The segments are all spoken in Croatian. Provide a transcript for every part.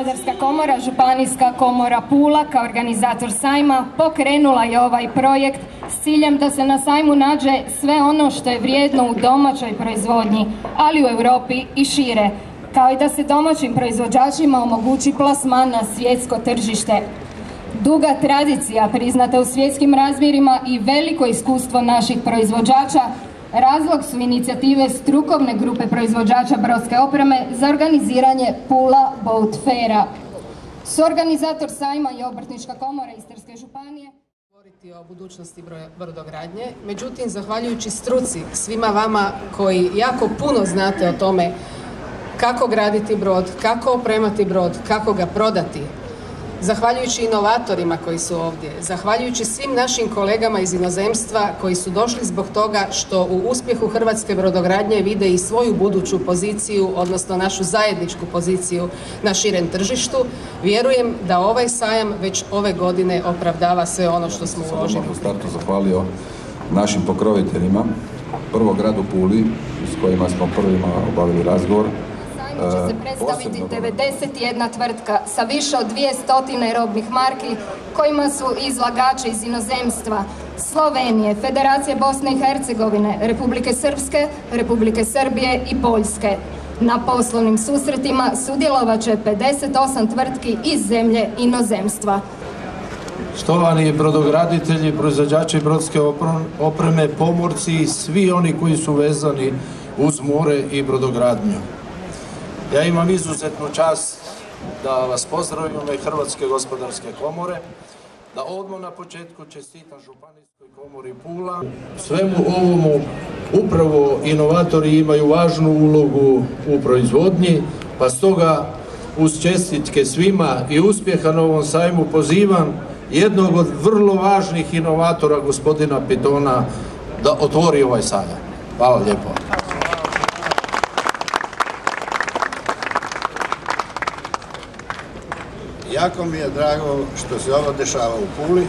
Gospodarska komora, Županijska komora Pula kao organizator sajma pokrenula je ovaj projekt s ciljem da se na sajmu nađe sve ono što je vrijedno u domaćoj proizvodnji, ali u Europi i šire, kao i da se domaćim proizvođačima omogući plasman na svjetsko tržište. Duga tradicija priznata u svjetskim razmjerima i veliko iskustvo naših proizvođača razlog su inicijative strukovne grupe proizvođača brodske opreme za organiziranje PULA BOAT FAIR-a. Suorganizator sajma je Obrtnička komora Istarske županije. Govoriti o budućnosti brodogradnje, međutim, zahvaljujući struci, svima vama koji jako puno znate o tome kako graditi brod, kako opremati brod, kako ga prodati, zahvaljujući inovatorima koji su ovdje, zahvaljujući svim našim kolegama iz inozemstva koji su došli zbog toga što u uspjehu hrvatske brodogradnje vide i svoju buduću poziciju, odnosno našu zajedničku poziciju na širem tržištu, vjerujem da ovaj sajam već ove godine opravdava sve ono što smo uložili. U startu zahvalio našim pokroviteljima, prvo gradu Puli s kojima smo prvima obavili razgovor. Će se predstaviti 91 tvrtka sa više od 200 robnih marki kojima su izlagači iz inozemstva, Slovenije, Federacije Bosne i Hercegovine, Republike Srpske, Republike Srbije i Poljske. Na poslovnim susretima sudjelovat će 58 tvrtki iz zemlje inozemstva. Štovani brodograditelji, proizvođači brodske opreme, pomorci i svi oni koji su vezani uz more i brodogradnju. Ja imam izuzetnu čast da vas pozdravim u ime Hrvatske gospodarske komore, da odmah na početku čestitam Županijskoj komori Pula. Svemu ovomu upravo inovatori imaju važnu ulogu u proizvodnji, pa stoga uz čestitke svima i uspjeha na ovom sajmu pozivam jednog od vrlo važnih inovatora, gospodina Pitona, da otvori ovaj sajam. Hvala lijepo. Jako mi je drago što se ovo dešava u Puli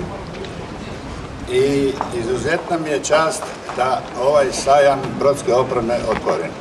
i izuzetna mi je čast da ovaj sajam brodske opreme otvorim.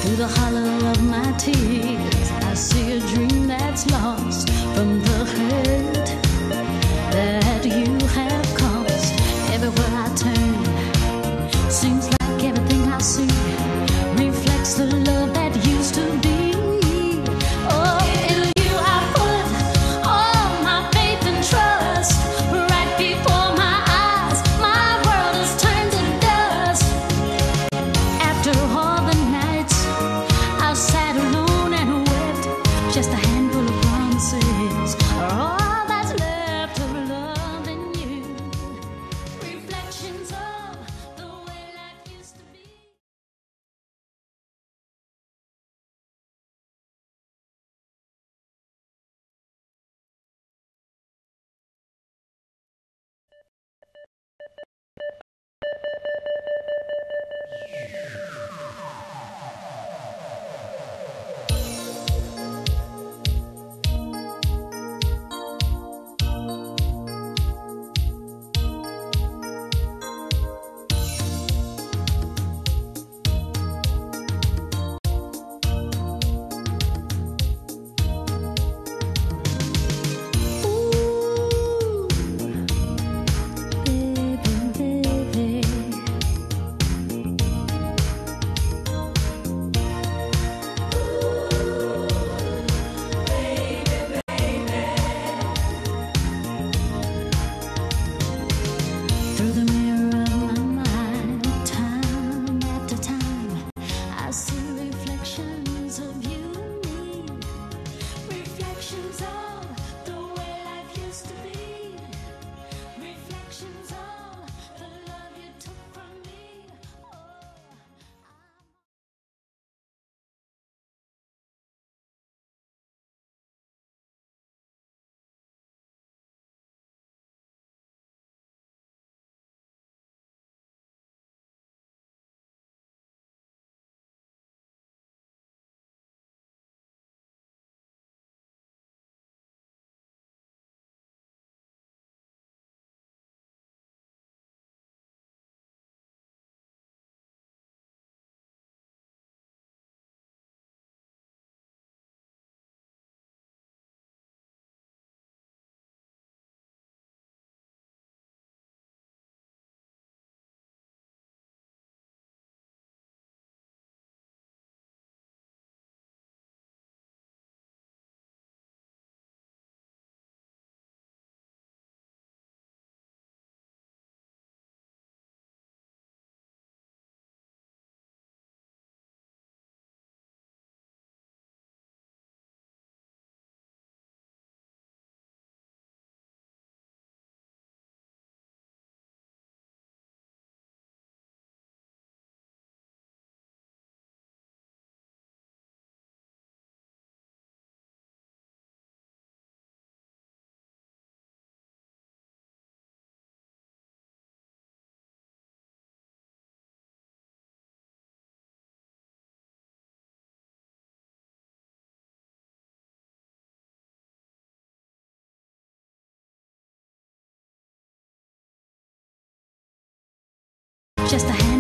Through the hollow of my tears, I see a dream that's lost from the hurt that you have caused. Everywhere I turn, seems like just a hand.